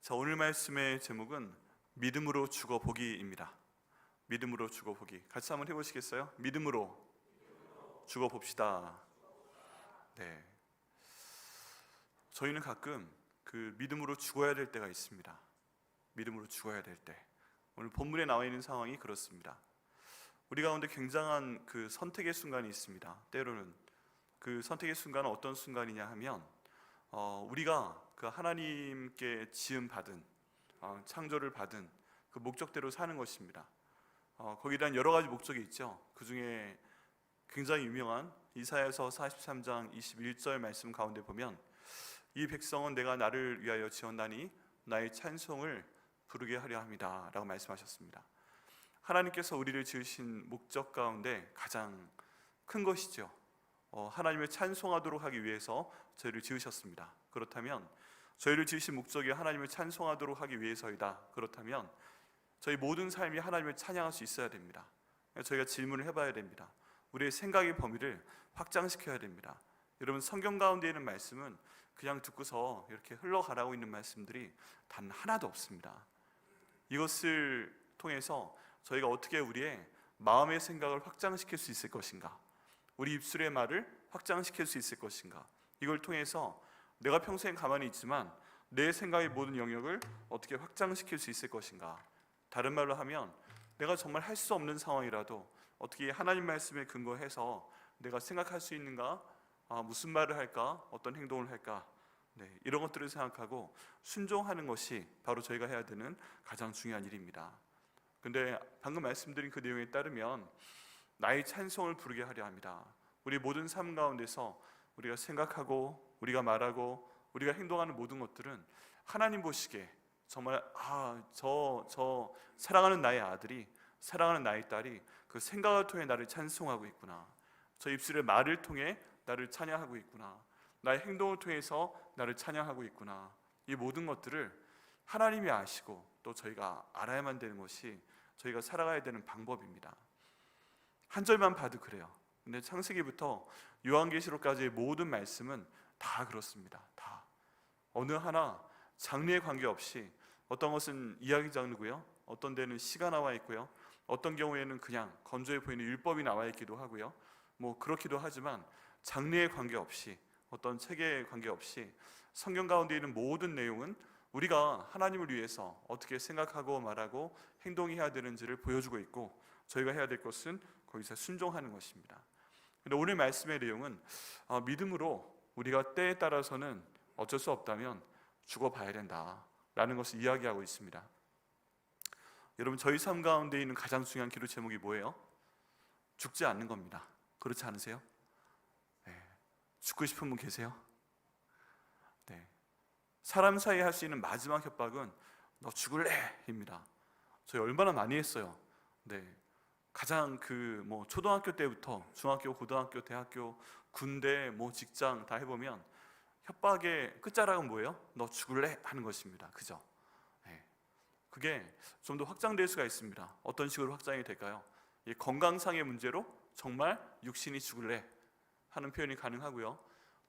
자, 오늘 말씀의 제목은 믿음으로 죽어보기입니다. 믿음으로 죽어보기. 같이 한번 해보시겠어요? 믿음으로 죽어봅시다. 네. 저희는 가끔 그 믿음으로 죽어야 될 때가 있습니다. 믿음으로 죽어야 될 때. 오늘 본문에 나와 있는 상황이 그렇습니다. 우리 가운데 굉장한 그 선택의 순간이 있습니다. 때로는 그 선택의 순간은 어떤 순간이냐 하면 우리가 그 하나님께 지음 받은 창조를 받은 그 목적대로 사는 것입니다. 거기에 대한 여러 가지 목적이 있죠. 그 중에 굉장히 유명한 이사야서 43장 21절 말씀 가운데 보면 이 백성은 내가 나를 위하여 지었나니 나의 찬송을 부르게 하려 합니다 라고 말씀하셨습니다. 하나님께서 우리를 지으신 목적 가운데 가장 큰 것이죠. 하나님을 찬송하도록 하기 위해서 저희를 지으셨습니다. 그렇다면 저희를 지으신 목적이 하나님을 찬송하도록 하기 위해서이다. 그렇다면 저희 모든 삶이 하나님을 찬양할 수 있어야 됩니다. 저희가 질문을 해봐야 됩니다. 우리의 생각의 범위를 확장시켜야 됩니다. 여러분, 성경 가운데 있는 말씀은 그냥 듣고서 이렇게 흘러가라고 있는 말씀들이 단 하나도 없습니다. 이것을 통해서 저희가 어떻게 우리의 마음의 생각을 확장시킬 수 있을 것인가, 우리 입술의 말을 확장시킬 수 있을 것인가, 이걸 통해서 내가 평생 가만히 있지만 내 생각의 모든 영역을 어떻게 확장시킬 수 있을 것인가. 다른 말로 하면 내가 정말 할 수 없는 상황이라도 어떻게 하나님 말씀에 근거해서 내가 생각할 수 있는가, 무슨 말을 할까, 어떤 행동을 할까, 이런 것들을 생각하고 순종하는 것이 바로 저희가 해야 되는 가장 중요한 일입니다. 근데 방금 말씀드린 그 내용에 따르면 나의 찬송을 부르게 하려 합니다. 우리 모든 삶 가운데서 우리가 생각하고 우리가 말하고 우리가 행동하는 모든 것들은 하나님 보시기에 정말 저 사랑하는 나의 아들이, 사랑하는 나의 딸이 그 생각을 통해 나를 찬송하고 있구나, 저 입술의 말을 통해 나를 찬양하고 있구나, 나의 행동을 통해서 나를 찬양하고 있구나. 이 모든 것들을 하나님이 아시고 또 저희가 알아야만 되는 것이 저희가 살아가야 되는 방법입니다. 한 절만 봐도 그래요. 근데 창세기부터 요한계시록까지의 모든 말씀은 다 그렇습니다. 다 어느 하나 장르에 관계없이, 어떤 것은 이야기 장르고요, 어떤 데는 시가 나와 있고요, 어떤 경우에는 그냥 건조해 보이는 율법이 나와 있기도 하고요, 그렇기도 하지만 장르에 관계없이, 어떤 체계에 관계없이 성경 가운데 있는 모든 내용은 우리가 하나님을 위해서 어떻게 생각하고 말하고 행동해야 되는지를 보여주고 있고, 저희가 해야 될 것은 거기서 순종하는 것입니다. 근데 오늘 말씀의 내용은 믿음으로 우리가 때에 따라서는 어쩔 수 없다면 죽어봐야 된다라는 것을 이야기하고 있습니다. 여러분, 저희 삶 가운데 있는 가장 중요한 기도 제목이 뭐예요? 죽지 않는 겁니다. 그렇지 않으세요? 죽고 싶은 분 계세요? 사람 사이에 할 수 있는 마지막 협박은 너 죽을래? 입니다. 저희 얼마나 많이 했어요. 가장 초등학교 때부터 중학교, 고등학교, 대학교, 군대, 직장 다 해보면 협박의 끝자락은 뭐예요? 너 죽을래? 하는 것입니다. 그죠? 그게 좀 더 확장될 수가 있습니다. 어떤 식으로 확장이 될까요? 건강상의 문제로 정말 육신이 죽을래 하는 표현이 가능하고요,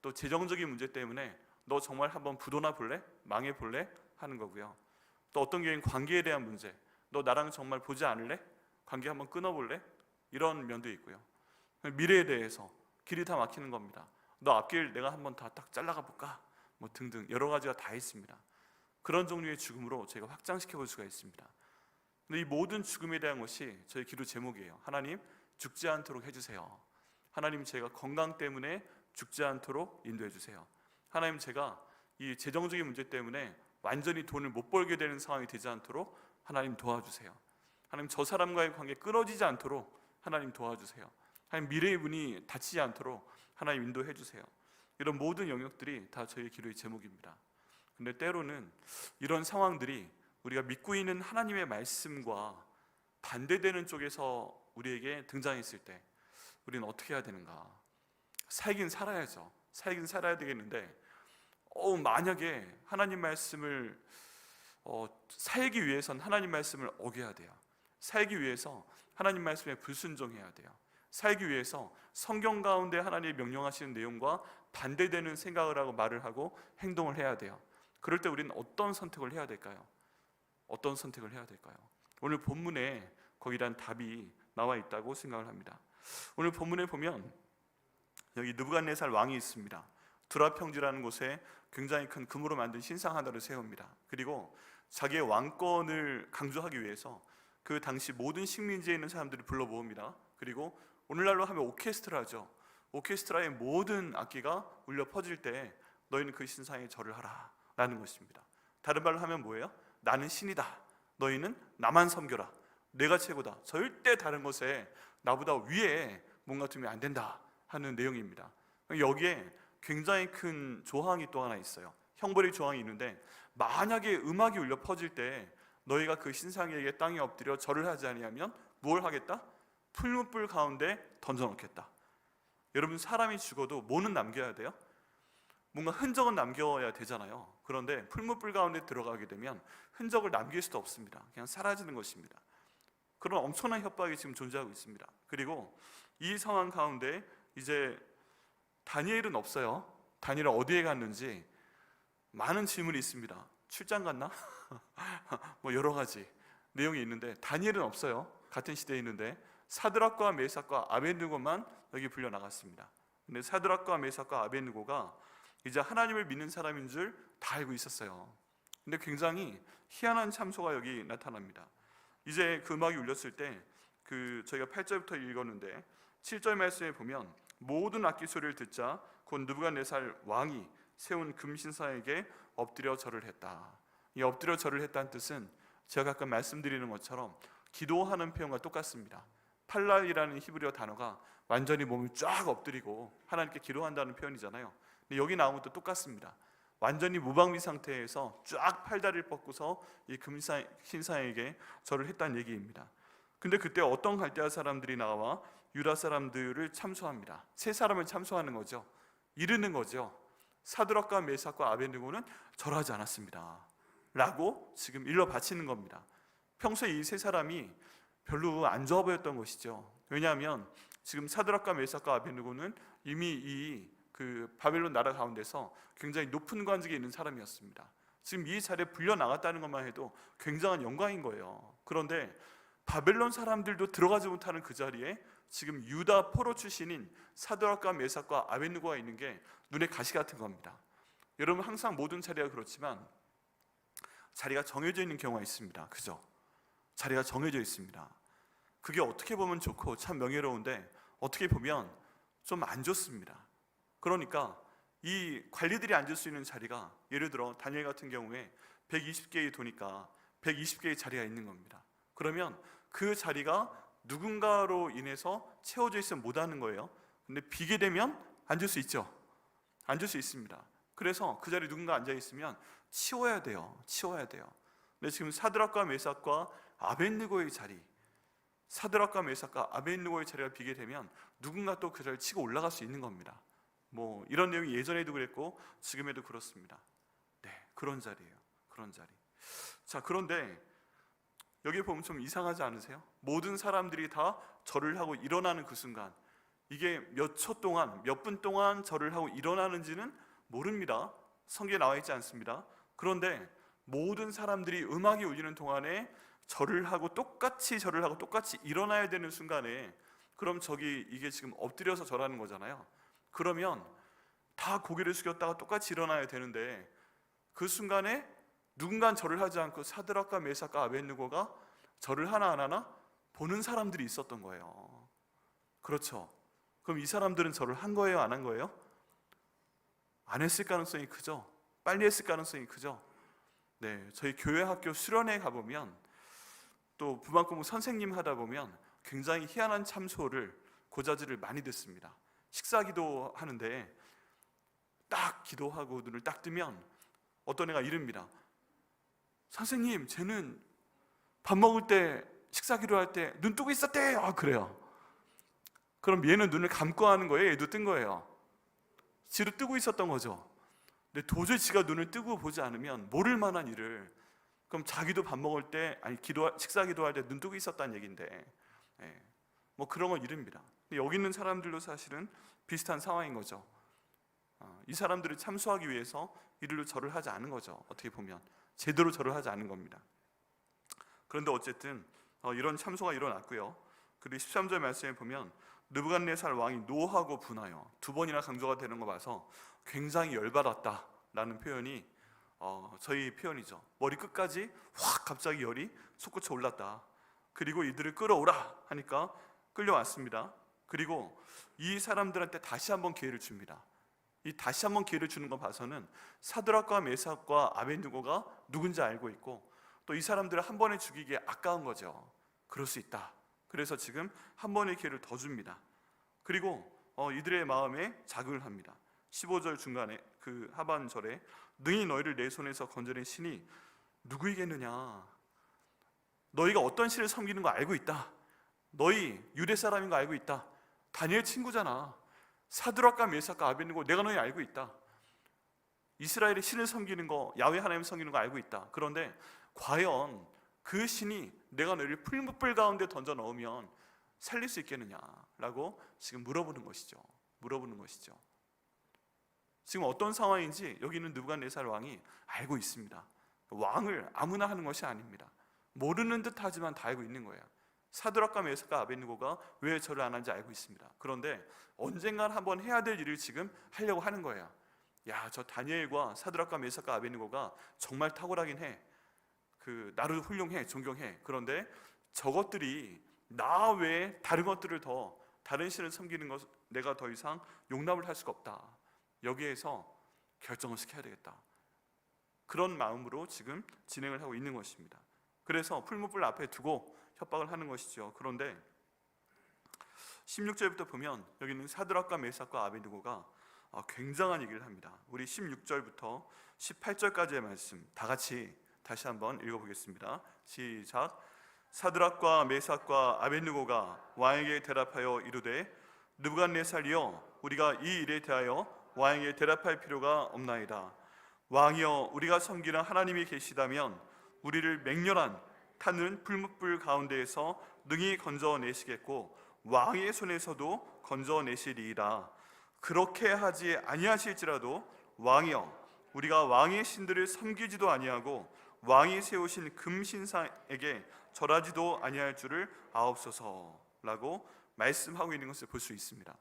또 재정적인 문제 때문에 너 정말 한번 부도나 볼래? 망해 볼래? 하는 거고요, 또 어떤 경우에는 관계에 대한 문제, 너 나랑 정말 보지 않을래? 관계 한번 끊어볼래? 이런 면도 있고요, 미래에 대해서 길이 다 막히는 겁니다. 너 앞길 내가 한번 다 딱 잘라가 볼까? 등등 여러 가지가 다 있습니다. 그런 종류의 죽음으로 저희가 확장시켜 볼 수가 있습니다. 근데 이 모든 죽음에 대한 것이 저희 기도 제목이에요. 하나님, 죽지 않도록 해주세요. 하나님, 제가 건강 때문에 죽지 않도록 인도해 주세요. 하나님, 제가 이 재정적인 문제 때문에 완전히 돈을 못 벌게 되는 상황이 되지 않도록 하나님 도와주세요. 하나님, 저 사람과의 관계 끊어지지 않도록 하나님 도와주세요. 하나님, 미래의 문이 닫히지 않도록 하나님 인도해 주세요. 이런 모든 영역들이 다 저희의 기도의 제목입니다. 근데 때로는 이런 상황들이 우리가 믿고 있는 하나님의 말씀과 반대되는 쪽에서 우리에게 등장했을 때 우리는 어떻게 해야 되는가? 살긴 살아야죠. 살긴 살아야 되겠는데 만약에 하나님 말씀을 살기 위해선 하나님 말씀을 어겨야 돼요. 살기 위해서 하나님 말씀에 불순종해야 돼요. 살기 위해서 성경 가운데 하나님이 명령하시는 내용과 반대되는 생각을 하고 말을 하고 행동을 해야 돼요. 그럴 때 우리는 어떤 선택을 해야 될까요? 어떤 선택을 해야 될까요? 오늘 본문에 거기에 대한 답이 나와 있다고 생각을 합니다. 오늘 본문에 보면 여기 느부갓네살 왕이 있습니다. 두라 평지라는 곳에 굉장히 큰 금으로 만든 신상 하나를 세웁니다. 그리고 자기의 왕권을 강조하기 위해서 그 당시 모든 식민지에 있는 사람들을 불러 모읍니다. 그리고 오늘날로 하면 오케스트라죠. 오케스트라의 모든 악기가 울려 퍼질 때 너희는 그 신상에 절을 하라 라는 것입니다. 다른 말로 하면 뭐예요? 나는 신이다. 너희는 나만 섬겨라. 내가 최고다. 절대 다른 것에 나보다 위에 뭔가 두면 안 된다 하는 내용입니다. 여기에 굉장히 큰 조항이 또 하나 있어요. 형벌의 조항이 있는데, 만약에 음악이 울려 퍼질 때 너희가 그 신상에게 땅에 엎드려 절을 하지 아니하면 뭘 하겠다? 풀무불 가운데 던져놓겠다. 여러분, 사람이 죽어도 뭐는 남겨야 돼요? 뭔가 흔적은 남겨야 되잖아요. 그런데 풀무불 가운데 들어가게 되면 흔적을 남길 수도 없습니다. 그냥 사라지는 것입니다. 그런 엄청난 협박이 지금 존재하고 있습니다. 그리고 이 상황 가운데 이제 다니엘은 없어요. 다니엘은 어디에 갔는지 많은 질문이 있습니다. 출장 갔나? 뭐 여러 가지 내용이 있는데 다니엘은 없어요. 같은 시대에 있는데 사드락과 메삭과 아벳느고만 여기 불려 나갔습니다. 근데 사드락과 메삭과 아벳느고가 이제 하나님을 믿는 사람인 줄 다 알고 있었어요. 근데 굉장히 희한한 참소가 여기 나타납니다. 이제 그 음악이 울렸을 때 저희가 8절부터 읽었는데 7절 말씀에 보면 모든 악기 소리를 듣자 곧 느부갓네살 왕이 세운 금신상에게 엎드려 절을 했다. 이 엎드려 절을 했다는 뜻은 제가 아까 말씀드리는 것처럼 기도하는 표현과 똑같습니다. 팔랄이라는 히브리어 단어가 완전히 몸을 쫙 엎드리고 하나님께 기도한다는 표현이잖아요. 근데 여기 나온 것도 똑같습니다. 완전히 무방비 상태에서 쫙 팔다리를 뻗고서 이 금신상에게 절을 했다는 얘기입니다. 근데 그때 어떤 갈대아 사람들이 나와 유다 사람들을 참소합니다. 세 사람을 참소하는 거죠. 이르는 거죠. 사드락과 메삭과 아벳느고는 절하지 않았습니다 라고 지금 일러 바치는 겁니다. 평소에 이 세 사람이 별로 안 좋아 보였던 것이죠. 왜냐하면 지금 사드락과 메삭과 아벳느고는 이미 바벨론 나라 가운데서 굉장히 높은 관직에 있는 사람이었습니다. 지금 이 자리에 불려 나갔다는 것만 해도 굉장한 영광인 거예요. 그런데 바벨론 사람들도 들어가지 못하는 그 자리에 지금 유다 포로 출신인 사드락과 메삭과 아벳느고가 있는 게 눈에 가시 같은 겁니다. 여러분, 항상 모든 자리가 그렇지만 자리가 정해져 있는 경우가 있습니다. 그죠? 자리가 정해져 있습니다. 그게 어떻게 보면 좋고 참 명예로운데 어떻게 보면 좀 안 좋습니다. 그러니까 이 관리들이 앉을 수 있는 자리가 예를 들어 다니엘 같은 경우에 120개의 도니까 120개의 자리가 있는 겁니다. 그러면 그 자리가 누군가로 인해서 채워져 있으면 못하는 거예요. 근데 비게 되면 앉을 수 있죠. 앉을 수 있습니다. 그래서 그 자리에 누군가 앉아 있으면 치워야 돼요. 근데 지금 사드락과 메삭과 아벳느고의 자리, 사드락과 메삭과 아벳느고의 자리가 비게 되면 누군가 또 그 자리를 치고 올라갈 수 있는 겁니다. 뭐 이런 내용이 예전에도 그랬고 지금에도 그렇습니다. 네, 그런 자리예요. 그런 자리. 자, 그런데 여기 보면 좀 이상하지 않으세요? 모든 사람들이 다 절을 하고 일어나는 그 순간, 이게 몇 초 동안, 몇 분 동안 절을 하고 일어나는지는 모릅니다. 성경에 나와 있지 않습니다. 그런데 모든 사람들이 음악이 울리는 동안에 절을 하고 똑같이 일어나야 되는 순간에, 그럼 이게 지금 엎드려서 절하는 거잖아요. 그러면 다 고개를 숙였다가 똑같이 일어나야 되는데 그 순간에 누군가는 절을 하지 않고 사드락과 메삭과 아벳느고가 절을 하나 안 하나 보는 사람들이 있었던 거예요. 그렇죠? 그럼 이 사람들은 절을 한 거예요, 안 한 거예요? 안 했을 가능성이 크죠? 빨리 했을 가능성이 크죠? 네, 저희 교회 학교 수련회 가보면 또 부방공부 선생님 하다 보면 굉장히 희한한 참소를, 고자질을 많이 듣습니다. 식사 기도하는데 딱 기도하고 눈을 딱 뜨면 어떤 애가 이릅니다. 선생님, 쟤는 밥 먹을 때, 식사 기도할 때 눈 뜨고 있었대. 그래요. 그럼 얘는 눈을 감고 하는 거예요? 얘도 뜬 거예요? 지도 뜨고 있었던 거죠. 근데 도저히 지가 눈을 뜨고 보지 않으면 모를 만한 일을, 그럼 자기도 밥 먹을 때, 식사 기도할 때 눈 뜨고 있었다는 얘기인데, 뭐 그런 걸 이릅니다. 근데 여기 있는 사람들도 사실은 비슷한 상황인 거죠. 이 사람들을 참소하기 위해서 이리로 절을 하지 않은 거죠. 어떻게 보면 제대로 절을 하지 않은 겁니다. 그런데 어쨌든 이런 참소가 일어났고요. 그리고 13절 말씀에 보면 느부갓네살 왕이 노하고 분하여, 두 번이나 강조가 되는 거 봐서 굉장히 열받았다라는 표현이 저희 표현이죠. 머리 끝까지 확 갑자기 열이 솟구쳐 올랐다. 그리고 이들을 끌어오라 하니까 끌려왔습니다. 그리고 이 사람들한테 다시 한번 기회를 줍니다. 이 다시 한번 기회를 주는 거 봐서는 사드락과 메삭과 아벳느고가 누군지 알고 있고, 또 이 사람들을 한 번에 죽이기에 아까운 거죠. 그럴 수 있다. 그래서 지금 한 번의 기회를 더 줍니다. 그리고 이들의 마음에 자극을 합니다. 15절 중간에 그 하반절에 능히 너희를 내 손에서 건져낸 신이 누구이겠느냐. 너희가 어떤 신을 섬기는 거 알고 있다. 너희 유대 사람인 거 알고 있다. 다니엘 친구잖아. 사드락과 메삭과 아벳느고 내가 너희 알고 있다. 이스라엘의 신을 섬기는 거, 야훼 하나님 섬기는 거 알고 있다. 그런데 과연 그 신이 내가 너희를 풀무불 가운데 던져 넣으면 살릴 수 있겠느냐라고 지금 물어보는 것이죠. 지금 어떤 상황인지 여기 있는 느부갓네살 왕이 알고 있습니다. 왕을 아무나 하는 것이 아닙니다. 모르는 듯 하지만 다 알고 있는 거예요. 사드락과 메삭과 아벳느고가 왜 절을 안 하는지 알고 있습니다. 그런데 언젠간 한번 해야 될 일을 지금 하려고 하는 거예요. 야, 저 다니엘과 사드락과 메삭과 아벳느고가 정말 탁월하긴 해. 나를 훌륭해, 존경해. 그런데 저것들이 나 외에 다른 것들을 더, 다른 신을 섬기는 것 내가 더 이상 용납을 할 수가 없다. 여기에서 결정을 시켜야 되겠다. 그런 마음으로 지금 진행을 하고 있는 것입니다. 그래서 풀무불 앞에 두고 협박을 하는 것이죠. 그런데 16절부터 보면 여기는 사드락과 메삭과 아벳느고가 굉장한 얘기를 합니다. 우리 16절부터 18절까지의 말씀 다 같이 다시 한번 읽어보겠습니다. 시작. 사드락과 메삭과 아벳느고가 왕에게 대답하여 이르되 느부갓네살이여, 우리가 이 일에 대하여 왕에게 대답할 필요가 없나이다. 왕이여, 우리가 섬기는 하나님이 계시다면 우리를 맹렬한 타는 풀무불 가운데에서 능히 건져내시겠고 왕의 손에서도 건져내시리이다. 그렇게 하지 아니하실지라도 왕이여, 우리가 왕의 신들을 섬기지도 아니하고 왕이 세우신 금신상에게 절하지도 아니할 줄을 아옵소서라고 말씀하고 있는 것을 볼 수 있습니다.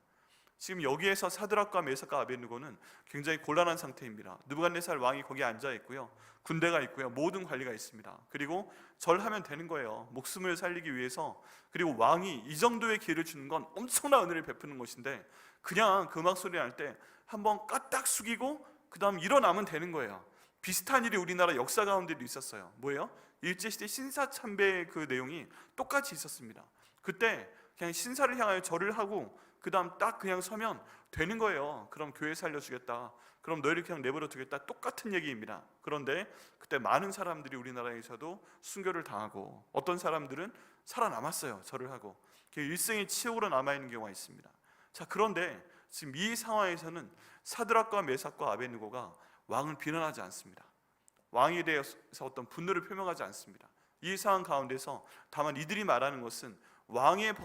지금 여기에서 사드락과 메삭과 아벳느고는 굉장히 곤란한 상태입니다. 느부갓네살 왕이 거기에 앉아 있고요, 군대가 있고요, 모든 관리가 있습니다. 그리고 절하면 되는 거예요. 목숨을 살리기 위해서. 그리고 왕이 이 정도의 기회를 주는 건 엄청난 은혜를 베푸는 것인데, 그냥 그 음악 소리 날 때 한번 까딱 숙이고 그 다음 일어나면 되는 거예요. 비슷한 일이 우리나라 역사 가운데도 있었어요. 뭐예요? 일제시대 신사참배의 그 내용이 똑같이 있었습니다. 그때 그냥 신사를 향하여 절을 하고 그 다음 딱 그냥 서면 되는 거예요. 그럼 교회 살려주겠다, 그럼 너희를 그냥 내버려 두겠다, 똑같은 얘기입니다. 그런데 그때 많은 사람들이 우리나라에서도 순교를 당하고 어떤 사람들은 살아남았어요. 절을 하고 일생의 치욕으로 남아있는 경우가 있습니다. 자, 그런데 지금 이 상황에서는 사드락과 메삭과 아벳느고가 왕을 비난하지 않습니다. 왕에 대해서 어떤 분노를 표명하지 않습니다. 이 상황 가운데서 다만 이들이 말하는 것은 왕의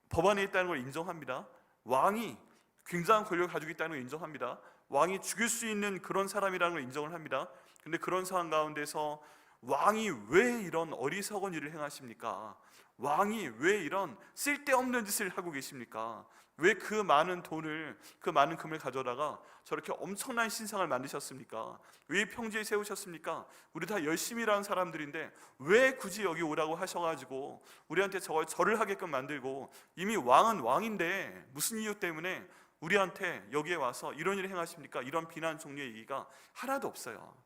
법안에 있다는 걸 인정합니다. 왕이 굉장한 권력을 가지고 있다는 걸 인정합니다. 왕이 죽일 수 있는 그런 사람이라는 걸 인정을 합니다. 근데 그런 상황 가운데서 왕이 왜 이런 어리석은 일을 행하십니까? 왕이 왜 이런 쓸데없는 짓을 하고 계십니까? 왜 그 많은 돈을, 그 많은 금을 가져다가 저렇게 엄청난 신상을 만드셨습니까? 왜 평지에 세우셨습니까? 우리 다 열심히 일하는 사람들인데 왜 굳이 여기 오라고 하셔가지고 우리한테 절을 하게끔 만들고, 이미 왕은 왕인데 무슨 이유 때문에 우리한테 여기에 와서 이런 일을 행하십니까? 이런 비난 종류의 얘기가 하나도 없어요.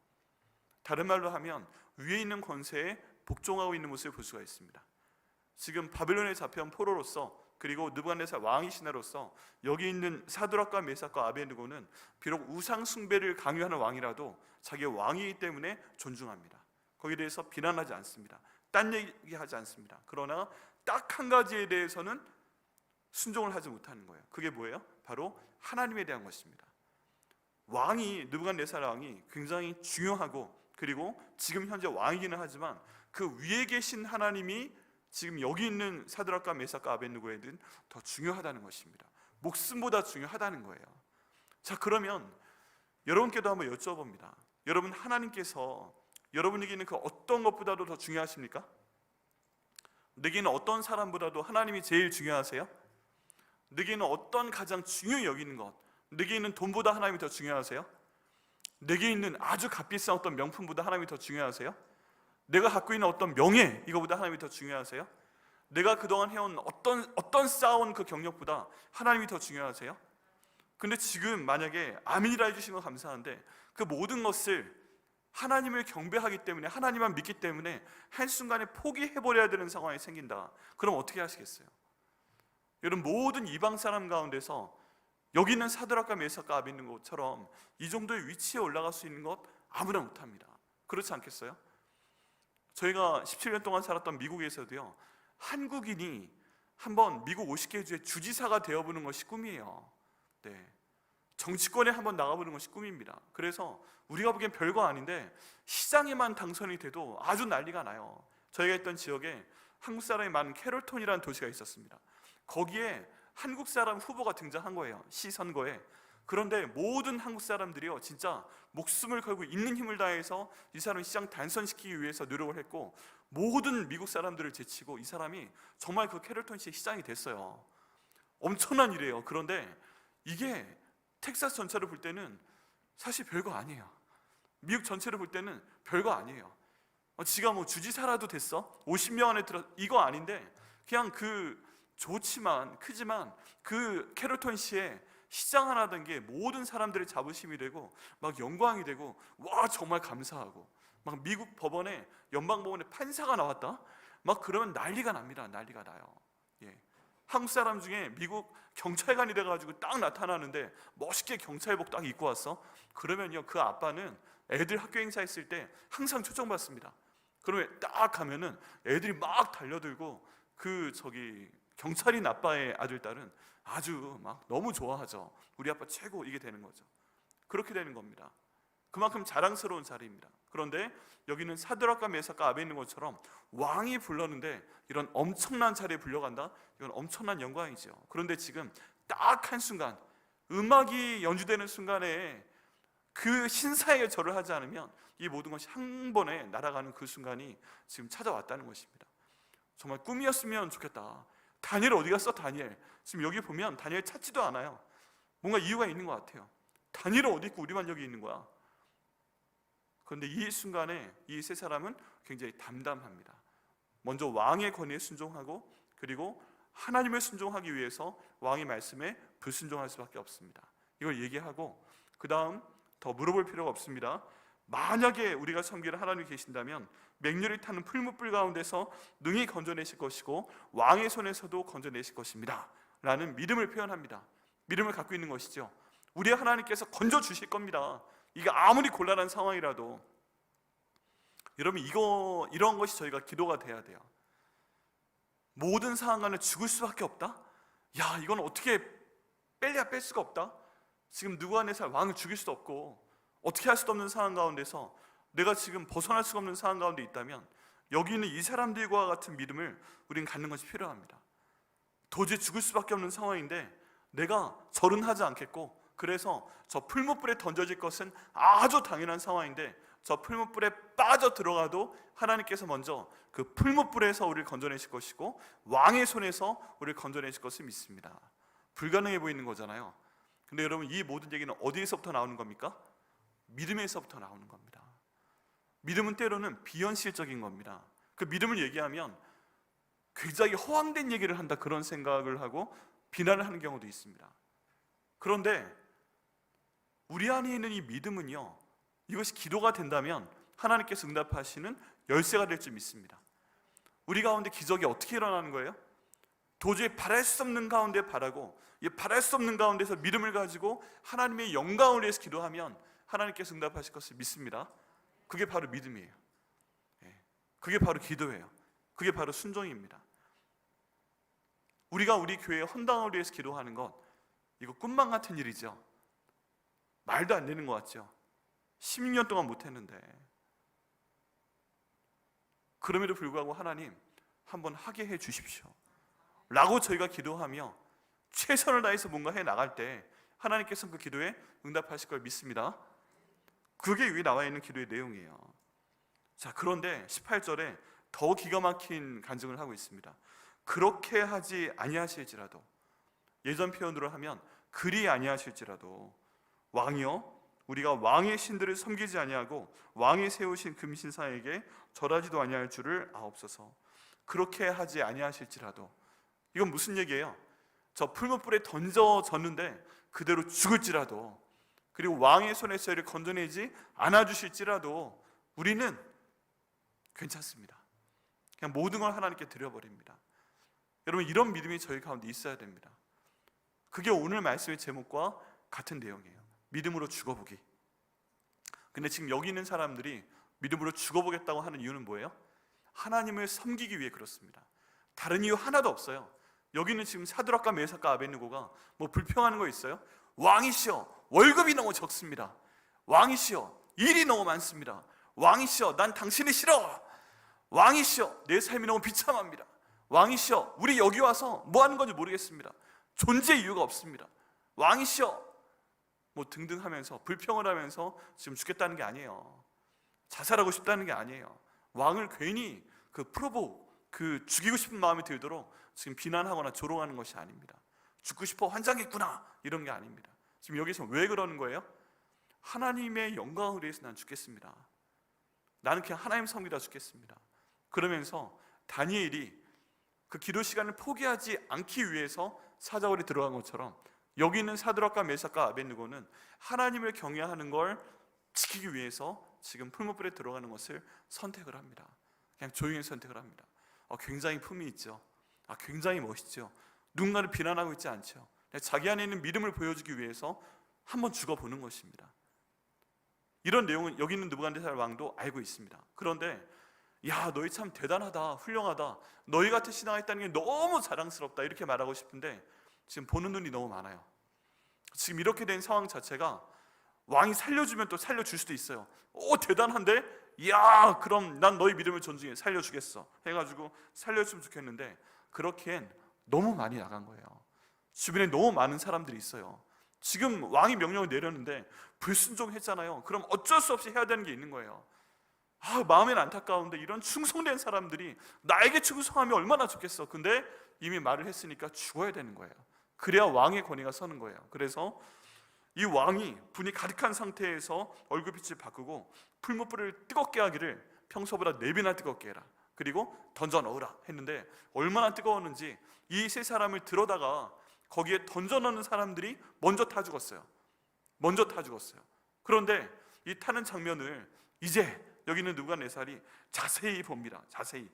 다른 말로 하면 위에 있는 권세에 복종하고 있는 모습을 볼 수가 있습니다. 지금 바벨론에 잡혀온 포로로서, 그리고 느부갓네살 왕이 신하로서 여기 있는 사드락과 메삭과 아벳느고는 비록 우상 숭배를 강요하는 왕이라도 자기 왕이기 때문에 존중합니다. 거기에 대해서 비난하지 않습니다. 딴 얘기하지 않습니다. 그러나 딱 한 가지에 대해서는 순종을 하지 못하는 거예요. 그게 뭐예요? 바로 하나님에 대한 것입니다. 왕이, 느부갓네살 왕이 굉장히 중요하고, 그리고 지금 현재 왕이기는 하지만 그 위에 계신 하나님이 지금 여기 있는 사드락과 메삭과 아벳느고에는 더 중요하다는 것입니다. 목숨보다 중요하다는 거예요. 자, 그러면 여러분께도 한번 여쭤봅니다. 여러분, 하나님께서 여러분에게 있는 그 어떤 것보다도 더 중요하십니까? 내게는 어떤 사람보다도 하나님이 제일 중요하세요? 내게는 어떤 가장 중요히 여기는 것, 내게 있는 돈보다 하나님이 더 중요하세요? 내게 있는 아주 값비싼 어떤 명품보다 하나님이 더 중요하세요? 내가 갖고 있는 어떤 명예, 이거보다 하나님이 더 중요하세요? 내가 그동안 해온 어떤 쌓아온 그 경력보다 하나님이 더 중요하세요? 근데 지금 만약에 아멘이라 해주신 건 감사한데 그 모든 것을 하나님을 경배하기 때문에, 하나님만 믿기 때문에 한순간에 포기해버려야 되는 상황이 생긴다. 그럼 어떻게 하시겠어요? 여러분, 모든 이방 사람 가운데서 여기 있는 사드락과 메삭과 아벳느고처럼 이 정도의 위치에 올라갈 수 있는 것 아무나 못합니다. 그렇지 않겠어요? 저희가 17년 동안 살았던 미국에서도요, 한국인이 한번 미국 50개 주의 주지사가 되어보는 것이 꿈이에요. 네, 정치권에 한번 나가보는 것이 꿈입니다. 그래서 우리가 보기엔 별거 아닌데 시장에만 당선이 돼도 아주 난리가 나요. 저희가 있던 지역에 한국 사람이 많은 캐롤톤이라는 도시가 있었습니다. 거기에 한국 사람 후보가 등장한 거예요, 시선거에. 그런데 모든 한국 사람들이요, 진짜 목숨을 걸고 있는 힘을 다해서 이 사람을 시장 당선시키기 위해서 노력을 했고, 모든 미국 사람들을 제치고 이 사람이 정말 그 캐롤톤시의 시장이 됐어요. 엄청난 일이에요. 그런데 이게 텍사스 전체를 볼 때는 사실 별거 아니에요. 미국 전체를 볼 때는 별거 아니에요. 지가 뭐 주지사라도 됐어? 50명 안에 들어, 이거 아닌데 그냥 그 좋지만 크지만 그 캐롤톤시의 시장 하나 된 게 모든 사람들의 자부심이 되고 막 영광이 되고, 와 정말 감사하고, 막 미국 법원에, 연방법원에 판사가 나왔다? 막 그러면 난리가 납니다. 난리가 나요. 예. 한국 사람 중에 미국 경찰관이 돼가지고 딱 나타나는데 멋있게 경찰복 딱 입고 왔어? 그러면요, 그 아빠는 애들 학교 행사 있을 때 항상 초청받습니다. 그러면 딱 가면은 애들이 막 달려들고 경찰인 아빠의 아들, 딸은 아주 막 너무 좋아하죠. 우리 아빠 최고, 이게 되는 거죠. 그렇게 되는 겁니다. 그만큼 자랑스러운 자리입니다. 그런데 여기는 사드락과 메삭과 아벳느고처럼 왕이 불렀는데 이런 엄청난 자리에 불려간다? 이건 엄청난 영광이죠. 그런데 지금 딱 한순간, 음악이 연주되는 순간에 그 신사에 절을 하지 않으면 이 모든 것이 한 번에 날아가는 그 순간이 지금 찾아왔다는 것입니다. 정말 꿈이었으면 좋겠다. 다니엘 어디 갔어? 다니엘. 지금 여기 보면 다니엘 찾지도 않아요. 뭔가 이유가 있는 것 같아요. 다니엘은 어디 있고 우리만 여기 있는 거야? 그런데 이 순간에 이 세 사람은 굉장히 담담합니다. 먼저 왕의 권위에 순종하고, 그리고 하나님을 순종하기 위해서 왕의 말씀에 불순종할 수밖에 없습니다. 이걸 얘기하고 그 다음 더 물어볼 필요가 없습니다. 만약에 우리가 섬기는 하나님이 계신다면 맹렬히 타는 풀무불 가운데서 능히 건져내실 것이고 왕의 손에서도 건져내실 것입니다 라는 믿음을 표현합니다. 믿음을 갖고 있는 것이죠. 우리 하나님께서 건져주실 겁니다. 이게 아무리 곤란한 상황이라도. 여러분, 이런 것이 저희가 기도가 돼야 돼요. 모든 상황 안에 죽을 수밖에 없다? 야, 이건 어떻게 뺄래야 뺄 수가 없다? 지금 누구 안에서 왕을 죽일 수도 없고 어떻게 할 수도 없는 상황 가운데서 내가 지금 벗어날 수가 없는 상황 가운데 있다면 여기 있는 이 사람들과 같은 믿음을 우리는 갖는 것이 필요합니다. 도저히 죽을 수밖에 없는 상황인데 내가 절은 하지 않겠고, 그래서 저 풀무불에 던져질 것은 아주 당연한 상황인데 저 풀무불에 빠져 들어가도 하나님께서 먼저 그 풀무불에서 우리를 건져내실 것이고 왕의 손에서 우리를 건져내실 것을 믿습니다. 불가능해 보이는 거잖아요. 근데 여러분, 이 모든 얘기는 어디에서부터 나오는 겁니까? 믿음에서부터 나오는 겁니다. 믿음은 때로는 비현실적인 겁니다. 그 믿음을 얘기하면 굉장히 허황된 얘기를 한다, 그런 생각을 하고 비난을 하는 경우도 있습니다. 그런데 우리 안에 있는 이 믿음은요, 이것이 기도가 된다면 하나님께서 응답하시는 열쇠가 될 줄 믿습니다. 우리 가운데 기적이 어떻게 일어나는 거예요? 도저히 바랄 수 없는 가운데 바라고, 이 바랄 수 없는 가운데서 믿음을 가지고 하나님의 영광을 위해서 기도하면 하나님께서 응답하실 것을 믿습니다. 그게 바로 믿음이에요. 그게 바로 기도예요. 그게 바로 순종입니다. 우리가 우리 교회의 헌당을 위해서 기도하는 것, 이거 꿈만 같은 일이죠. 말도 안 되는 것 같죠. 16년 동안 못했는데. 그럼에도 불구하고 하나님 한번 하게 해 주십시오 라고 저희가 기도하며 최선을 다해서 뭔가 해 나갈 때 하나님께서는 그 기도에 응답하실 걸 믿습니다. 그게 위에 나와 있는 기도의 내용이에요. 자, 그런데 18절에 더 기가 막힌 간증을 하고 있습니다. 그렇게 하지 아니하실지라도, 예전 표현으로 하면 그리 아니하실지라도 왕이여 우리가 왕의 신들을 섬기지 아니하고 왕이 세우신 금신상에게 절하지도 아니할 줄을 아옵소서. 그렇게 하지 아니하실지라도, 이건 무슨 얘기예요? 저 풀무불에 던져졌는데 그대로 죽을지라도, 그리고 왕의 손에서 저희를 건져내지 않아주실지라도 우리는 괜찮습니다. 그냥 모든 걸 하나님께 드려버립니다. 여러분, 이런 믿음이 저희 가운데 있어야 됩니다. 그게 오늘 말씀의 제목과 같은 내용이에요. 믿음으로 죽어보기. 근데 지금 여기 있는 사람들이 믿음으로 죽어보겠다고 하는 이유는 뭐예요? 하나님을 섬기기 위해 그렇습니다. 다른 이유 하나도 없어요. 여기는 지금 사드락과 메삭과 아벳느고가 뭐 불평하는 거 있어요? 왕이시여 월급이 너무 적습니다. 왕이시여 일이 너무 많습니다. 왕이시여 난 당신이 싫어. 왕이시여 내 삶이 너무 비참합니다. 왕이시여 우리 여기 와서 뭐 하는 건지 모르겠습니다. 존재 이유가 없습니다. 왕이시여 뭐 등등 하면서 불평을 하면서 지금 죽겠다는 게 아니에요. 자살하고 싶다는 게 아니에요. 왕을 괜히 그 죽이고 싶은 마음이 들도록 지금 비난하거나 조롱하는 것이 아닙니다. 죽고 싶어 환장했구나 이런 게 아닙니다. 지금 여기서 왜 그러는 거예요? 하나님의 영광을 위해서 난 죽겠습니다. 나는 그냥 하나님 섬기다 죽겠습니다. 그러면서 다니엘이 그 기도 시간을 포기하지 않기 위해서 사자굴에 들어간 것처럼 여기 있는 사드락과 메삭과 아벳느고는 하나님을 경외하는 걸 지키기 위해서 지금 풀무불에 들어가는 것을 선택을 합니다. 그냥 조용히 선택을 합니다. 굉장히 품이 있죠. 굉장히 멋있죠. 누군가를 비난하고 있지 않죠. 자기 안에 있는 믿음을 보여주기 위해서 한번 죽어보는 것입니다. 이런 내용은 여기 있는 느부갓네살 왕도 알고 있습니다. 그런데 야 너희 참 대단하다, 훌륭하다, 너희 같은 신앙이 있다는 게 너무 자랑스럽다 이렇게 말하고 싶은데 지금 보는 눈이 너무 많아요. 지금 이렇게 된 상황 자체가 왕이 살려주면 또 살려줄 수도 있어요. 오 대단한데? 야 그럼 난 너희 믿음을 존중해 살려주겠어 해가지고 살려주면 좋겠는데 그렇기엔 너무 많이 나간 거예요. 주변에 너무 많은 사람들이 있어요. 지금 왕이 명령을 내렸는데 불순종했잖아요. 그럼 어쩔 수 없이 해야 되는 게 있는 거예요. 마음엔 안타까운데 이런 충성된 사람들이 나에게 충성하면 얼마나 좋겠어. 근데 이미 말을 했으니까 죽어야 되는 거예요. 그래야 왕의 권위가 서는 거예요. 그래서 이 왕이 분이 가득한 상태에서 얼굴빛을 바꾸고 풀무불을 뜨겁게 하기를 평소보다 4배나 뜨겁게 해라. 그리고 던져 넣으라 했는데 얼마나 뜨거웠는지 이 세 사람을 들어다가 거기에 던져 넣는 사람들이 먼저 타 죽었어요. 그런데 이 타는 장면을 이제 여기 있는 느부갓네살이 자세히 봅니다. 자세히.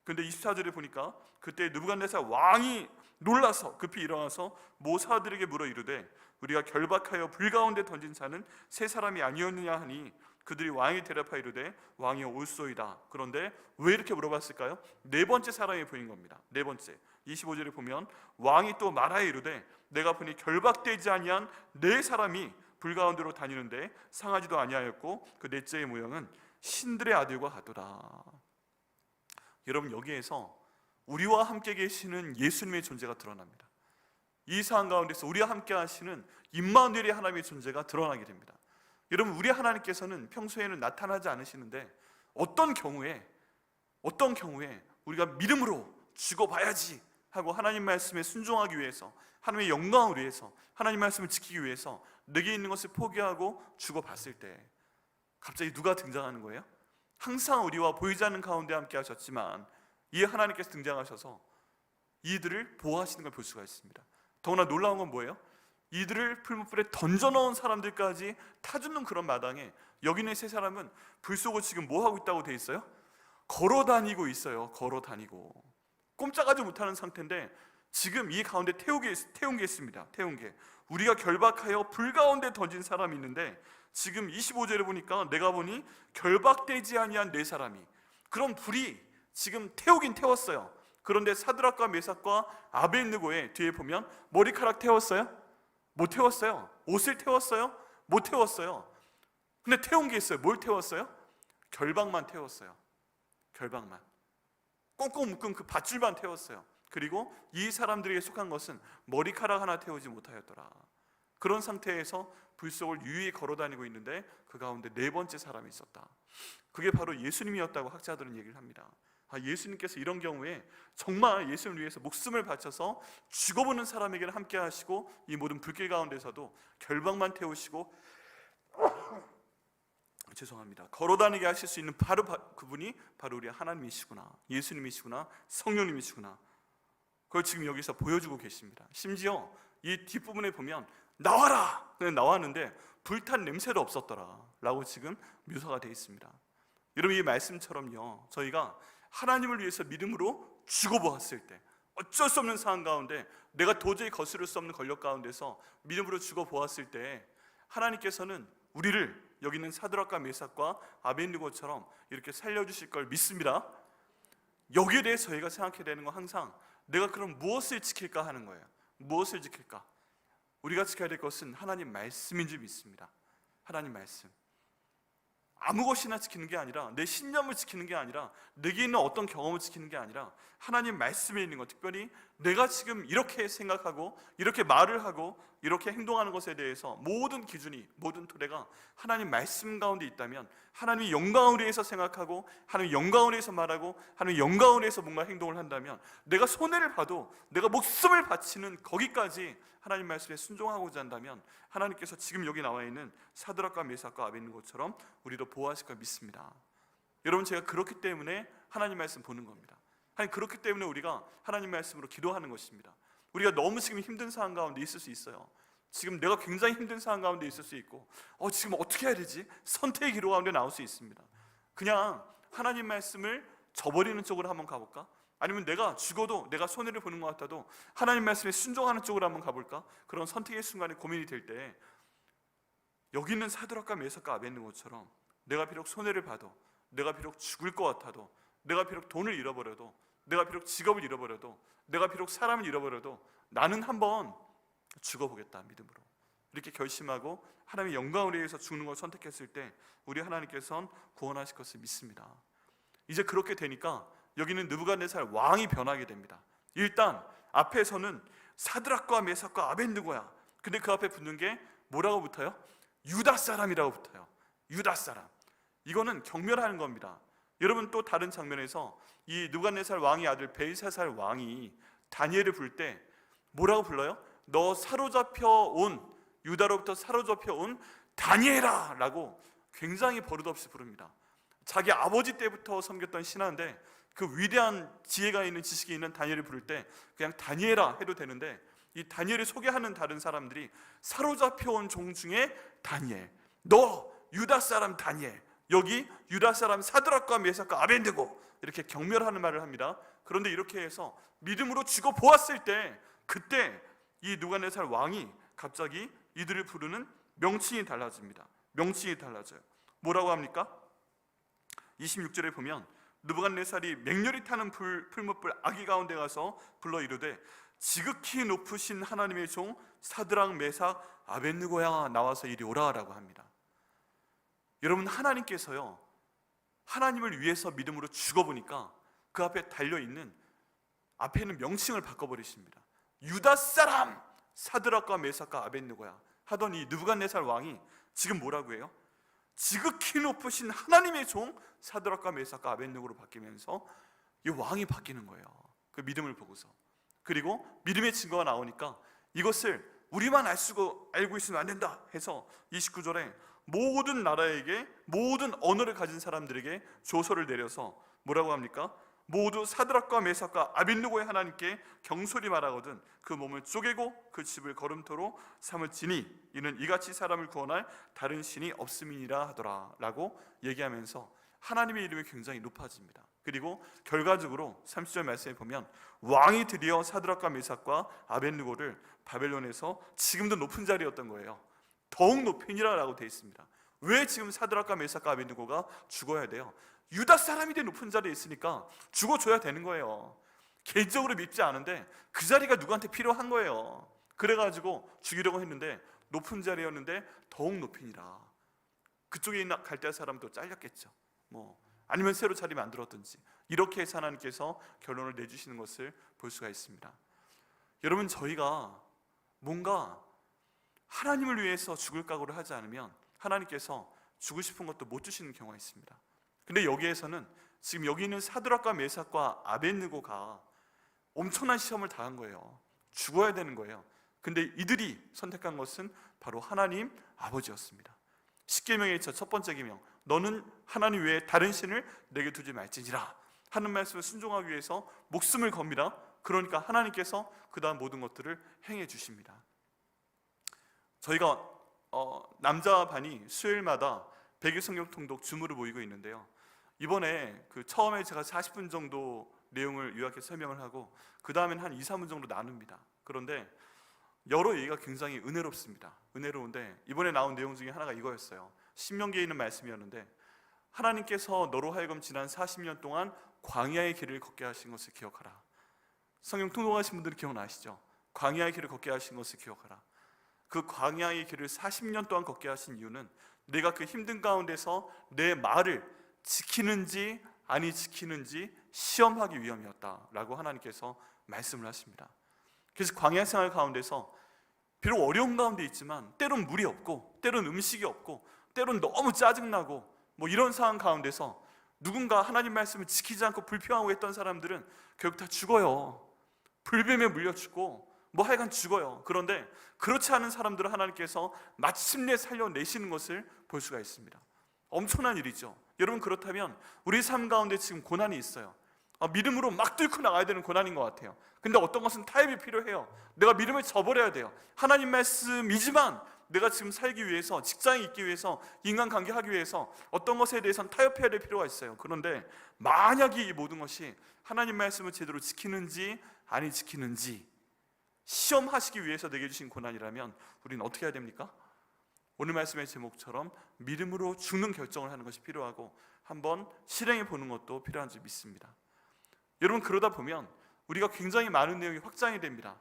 근데 24절에 보니까 그때 느부갓네살 왕이 놀라서 급히 일어나서 모사들에게 물어 이르되 우리가 결박하여 불 가운데 던진 자는 세 사람이 아니었느냐 하니 그들이 왕에게 대답하여 이르되 왕이여 올소이다. 그런데 왜 이렇게 물어봤을까요? 네 번째 사람이 보인 겁니다. 네 번째 25절에 보면 왕이 또 말하여 이르되 내가 보니 결박되지 아니한 네 사람이 불 가운데로 다니는데 상하지도 아니하였고 그 넷째의 모형은 신들의 아들과 같더라. 여러분 여기에서 우리와 함께 계시는 예수님의 존재가 드러납니다. 이 상황 가운데서 우리와 함께 하시는 임마누엘의 하나님의 존재가 드러나게 됩니다. 여러분 우리 하나님께서는 평소에는 나타나지 않으시는데 어떤 경우에 우리가 믿음으로 죽어봐야지 하고 하나님 말씀에 순종하기 위해서 하나님의 영광을 위해서 하나님 말씀을 지키기 위해서 내게 있는 것을 포기하고 죽어봤을 때 갑자기 누가 등장하는 거예요? 항상 우리와 보이지 않는 가운데 함께 하셨지만 이 하나님께서 등장하셔서 이들을 보호하시는 걸 볼 수가 있습니다. 더구나 놀라운 건 뭐예요? 이들을 풀무불에 던져넣은 사람들까지 타주는 그런 마당에 여기 있는 세 사람은 불 쏘고 지금 뭐 하고 있다고 돼 있어요? 걸어다니고 있어요. 걸어다니고 꼼짝하지 못하는 상태인데 지금 이 가운데 태운 게 있습니다. 태운 게 우리가 결박하여 불 가운데 던진 사람이 있는데 지금 25절에 보니까 내가 보니 결박되지 아니한 네 사람이, 그럼 불이 지금 태우긴 태웠어요. 그런데 사드락과 메삭과 아벳느고의 뒤에 보면 머리카락 태웠어요? 못 태웠어요. 옷을 태웠어요? 못 태웠어요. 근데 태운 게 있어요. 뭘 태웠어요? 결박만 태웠어요. 결박만. 꽁꽁 묶은 그 밧줄만 태웠어요. 그리고 이 사람들에게 속한 것은 머리카락 하나 태우지 못하였더라. 그런 상태에서 불 속을 유유히 걸어다니고 있는데 그 가운데 네 번째 사람이 있었다. 그게 바로 예수님이었다고 학자들은 얘기를 합니다. 예수님께서 이런 경우에 정말 예수님을 위해서 목숨을 바쳐서 죽어보는 사람에게는 함께 하시고 이 모든 불길 가운데서도 결박만 태우시고 걸어다니게 하실 수 있는 그분이 바로 우리 하나님이시구나, 예수님이시구나, 성령님이시구나. 그걸 지금 여기서 보여주고 계십니다. 심지어 이 뒷부분에 보면 나와라! 나왔는데 불탄 냄새도 없었더라 라고 지금 묘사가 되어 있습니다. 여러분, 이 말씀처럼요, 저희가 하나님을 위해서 믿음으로 죽어보았을 때, 어쩔 수 없는 상황 가운데 내가 도저히 거스를 수 없는 권력 가운데서 믿음으로 죽어보았을 때 하나님께서는 우리를 여기 있는 사드락과 메삭과 아벳느고처럼 이렇게 살려주실 걸 믿습니다. 여기에 대해서 저희가 생각해야 되는 건 항상 내가 그럼 무엇을 지킬까 하는 거예요. 무엇을 지킬까? 우리가 지켜야 될 것은 하나님 말씀인 줄 믿습니다. 하나님 말씀. 아무 것이나 지키는 게 아니라, 내 신념을 지키는 게 아니라, 내게 있는 어떤 경험을 지키는 게 아니라 하나님 말씀에 있는 것, 특별히 내가 지금 이렇게 생각하고 이렇게 말을 하고 이렇게 행동하는 것에 대해서 모든 기준이, 모든 토대가 하나님 말씀 가운데 있다면 하나님이 영광을 위해서 생각하고 하나님 영광을 위해서 말하고 하나님 영광을 위해서 뭔가 행동을 한다면 내가 손해를 봐도 내가 목숨을 바치는 거기까지 하나님 말씀에 순종하고자 한다면 하나님께서 지금 여기 나와 있는 사드락과 메삭과 아벳느고처럼 우리도 보호하실 걸 믿습니다. 여러분, 제가 그렇기 때문에 하나님 말씀 보는 겁니다. 그렇기 때문에 우리가 하나님 말씀으로 기도하는 것입니다. 우리가 너무 지금 힘든 상황 가운데 있을 수 있어요. 지금 내가 굉장히 힘든 상황 가운데 있을 수 있고 지금 어떻게 해야 되지? 선택의 기도 가운데 나올 수 있습니다. 그냥 하나님 말씀을 저버리는 쪽으로 한번 가볼까? 아니면 내가 죽어도 내가 손해를 보는 것 같아도 하나님 말씀에 순종하는 쪽으로 한번 가볼까? 그런 선택의 순간에 고민이 될 때 여기 있는 사드락과 메삭과 아벳느고처럼 내가 비록 손해를 봐도, 내가 비록 죽을 것 같아도, 내가 비록 돈을 잃어버려도, 내가 비록 직업을 잃어버려도, 내가 비록 사람을 잃어버려도 나는 한번 죽어보겠다, 믿음으로 이렇게 결심하고 하나님의 영광을 위해서 죽는 걸 선택했을 때 우리 하나님께서는 구원하실 것을 믿습니다. 이제 그렇게 되니까 여기는 느부갓네살 왕이 변하게 됩니다. 일단 앞에서는 사드락과 메삭과 아벳느고야. 근데 그 앞에 붙는 게 뭐라고 붙어요? 유다 사람이라고 붙어요. 유다 사람. 이거는 경멸하는 겁니다. 여러분, 또 다른 장면에서 이 느부갓네살 왕의 아들 벨사살 왕이 다니엘을 부를 때 뭐라고 불러요? 너 유다로부터 사로잡혀 온 다니엘아 라고 굉장히 버릇없이 부릅니다. 자기 아버지 때부터 섬겼던 신하인데 그 위대한 지혜가 있는, 지식이 있는 다니엘을 부를 때 그냥 다니엘아 해도 되는데 이 다니엘을 소개하는 다른 사람들이 사로잡혀 온 종 중에 다니엘, 너 유다 사람 다니엘, 여기 유다 사람 사드락과 메삭과 아벳느고, 이렇게 경멸하는 말을 합니다. 그런데 이렇게 해서 믿음으로 죽어 보았을 때 그때 이 느부갓네살 왕이 갑자기 이들을 부르는 명칭이 달라집니다. 명칭이 달라져요. 뭐라고 합니까? 26절에 보면 느부갓네살이 맹렬히 타는 풀무불 아기 가운데 가서 불러 이르되 지극히 높으신 하나님의 종 사드락 메삭 아벳느고야 나와서 이리 오라 라고 합니다. 여러분, 하나님께서요, 하나님을 위해서 믿음으로 죽어보니까 그 앞에 달려있는, 앞에 있는 명칭을 바꿔버리십니다. 유다 사람 사드락과 메삭과 아벳느고야 하던 이 느부갓네살 왕이 지금 뭐라고 해요? 지극히 높으신 하나님의 종 사드락과 메삭과 아벳느고로 바뀌면서 이 왕이 바뀌는 거예요. 그 믿음을 보고서. 그리고 믿음의 증거가 나오니까 이것을 우리만 알고 있으면 안 된다 해서 29절에 모든 나라에게, 모든 언어를 가진 사람들에게 조서를 내려서 뭐라고 합니까? 모두 사드락과 메삭과 아벳느고의 하나님께 경솔히 말하거든 그 몸을 쪼개고 그 집을 걸음토로 삼을지니 이는 이같이 사람을 구원할 다른 신이 없음이니라 하더라 라고 얘기하면서 하나님의 이름이 굉장히 높아집니다. 그리고 결과적으로 30절 말씀에 보면 왕이 드디어 사드락과 메삭과 아벳느고를 바벨론에서 지금도 높은 자리였던 거예요. 더욱 높이니라 라고 되어 있습니다. 왜 지금 사드락과 메삭과 아벳느고가 죽어야 돼요? 유다 사람이 된 높은 자리에 있으니까 죽어줘야 되는 거예요. 개인적으로 믿지 않은데 그 자리가 누구한테 필요한 거예요. 그래가지고 죽이려고 했는데 높은 자리였는데 더욱 높이니라. 그쪽에 있는 갈대아 사람도 잘렸겠죠. 아니면 새로 자리 만들었든지 이렇게 해서 하나님께서 결론을 내주시는 것을 볼 수가 있습니다. 여러분, 저희가 뭔가 하나님을 위해서 죽을 각오를 하지 않으면 하나님께서 주고 싶은 것도 못 주시는 경우가 있습니다. 근데 여기에서는 지금 여기 있는 사드락과 메삭과 아벳느고가 엄청난 시험을 당한 거예요. 죽어야 되는 거예요. 근데 이들이 선택한 것은 바로 하나님 아버지였습니다. 십계명의 첫 번째 계명, 너는 하나님 외에 다른 신을 내게 두지 말지니라 하는 말씀을 순종하기 위해서 목숨을 겁니다. 그러니까 하나님께서 그 다음 모든 것들을 행해 주십니다. 저희가 남자 반이 수요일마다 100일 성경 통독 줌으로 모이고 있는데요. 이번에 처음에 제가 40분 정도 내용을 요약해서 설명을 하고 그 다음엔 한 2, 3분 정도 나눕니다. 그런데 여러 얘기가 굉장히 은혜롭습니다. 은혜로운데 이번에 나온 내용 중에 하나가 이거였어요. 신명기에 있는 말씀이었는데, 하나님께서 너로 하여금 지난 40년 동안 광야의 길을 걷게 하신 것을 기억하라. 성경 통독하신 분들은 기억나시죠? 광야의 길을 걷게 하신 것을 기억하라. 그 광야의 길을 40년 동안 걷게 하신 이유는 내가 그 힘든 가운데서 내 말을 지키는지 아니 지키는지 시험하기 위함이었다라고 하나님께서 말씀을 하십니다. 그래서 광야 생활 가운데서 비록 어려운 가운데 있지만 때론 물이 없고 때론 음식이 없고 때론 너무 짜증나고 이런 상황 가운데서 누군가 하나님 말씀을 지키지 않고 불평하고 했던 사람들은 결국 다 죽어요. 불뱀에 물려 죽고 하여간 죽어요. 그런데 그렇지 않은 사람들을 하나님께서 마침내 살려내시는 것을 볼 수가 있습니다. 엄청난 일이죠. 여러분, 그렇다면 우리 삶 가운데 지금 고난이 있어요. 믿음으로 막 뚫고 나가야 되는 고난인 것 같아요. 근데 어떤 것은 타협이 필요해요. 내가 믿음을 저버려야 돼요. 하나님 말씀이지만 내가 지금 살기 위해서, 직장에 있기 위해서, 인간관계 하기 위해서 어떤 것에 대해서는 타협해야 될 필요가 있어요. 그런데 만약에 이 모든 것이 하나님 말씀을 제대로 지키는지 아니 지키는지 시험하시기 위해서 내게 주신 고난이라면 우리는 어떻게 해야 됩니까? 오늘 말씀의 제목처럼 믿음으로 죽는 결정을 하는 것이 필요하고 한번 실행해 보는 것도 필요한 줄 믿습니다. 여러분, 그러다 보면 우리가 굉장히 많은 내용이 확장이 됩니다.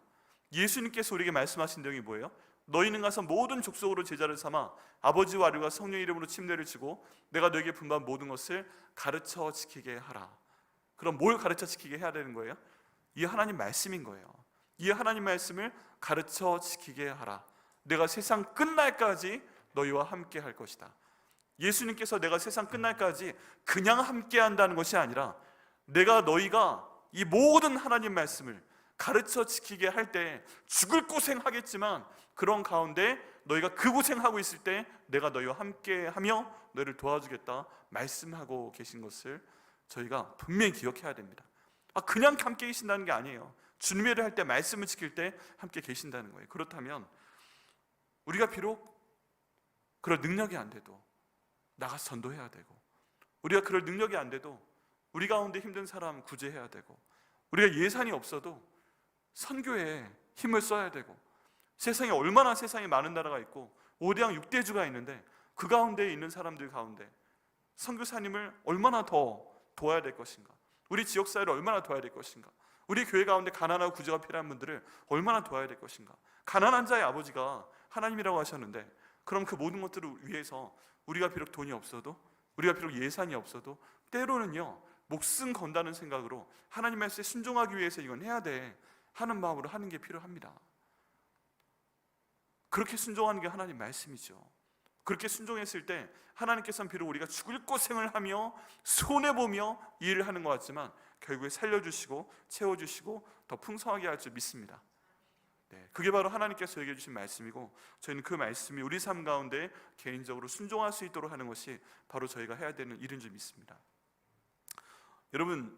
예수님께서 우리에게 말씀하신 내용이 뭐예요? 너희는 가서 모든 족속으로 제자를 삼아 아버지와 아들과 성령의 이름으로 침례를 주고 내가 너에게 분부한 모든 것을 가르쳐 지키게 하라. 그럼 뭘 가르쳐 지키게 해야 되는 거예요? 이 하나님 말씀인 거예요. 이 하나님 말씀을 가르쳐 지키게 하라. 내가 세상 끝날까지 너희와 함께 할 것이다. 예수님께서 내가 세상 끝날까지 그냥 함께 한다는 것이 아니라 너희가 이 모든 하나님 말씀을 가르쳐 지키게 할 때 죽을 고생하겠지만 그런 가운데 너희가 그 고생하고 있을 때 내가 너희와 함께 하며 너희를 도와주겠다 말씀하고 계신 것을 저희가 분명히 기억해야 됩니다. 그냥 함께 계신다는 게 아니에요. 주님의 일을 할 때, 말씀을 지킬 때 함께 계신다는 거예요. 그렇다면 우리가 비록 그럴 능력이 안 돼도 나가서 전도해야 되고, 우리가 그럴 능력이 안 돼도 우리 가운데 힘든 사람 구제해야 되고, 우리가 예산이 없어도 선교에 힘을 써야 되고, 세상에 얼마나 세상에 많은 나라가 있고 5대양 6대주가 있는데 그 가운데 있는 사람들 가운데 선교사님을 얼마나 더 도와야 될 것인가, 우리 지역사회를 얼마나 도와야 될 것인가, 우리 교회 가운데 가난하고 구제가 필요한 분들을 얼마나 도와야 될 것인가. 가난한 자의 아버지가 하나님이라고 하셨는데, 그럼 그 모든 것들을 위해서 우리가 비록 돈이 없어도, 우리가 비록 예산이 없어도 때로는요 목숨 건다는 생각으로 하나님 말씀에 순종하기 위해서 이건 해야 돼 하는 마음으로 하는 게 필요합니다. 그렇게 순종하는 게 하나님 말씀이죠. 그렇게 순종했을 때 하나님께서는 비록 우리가 죽을 고생을 하며 손해보며 일을 하는 것 같지만 결국에 살려주시고 채워주시고 더 풍성하게 할 줄 믿습니다. 그게 바로 하나님께서 얘기해 주신 말씀이고, 저희는 그 말씀이 우리 삶 가운데 개인적으로 순종할 수 있도록 하는 것이 바로 저희가 해야 되는 일인 줄 믿습니다. 여러분,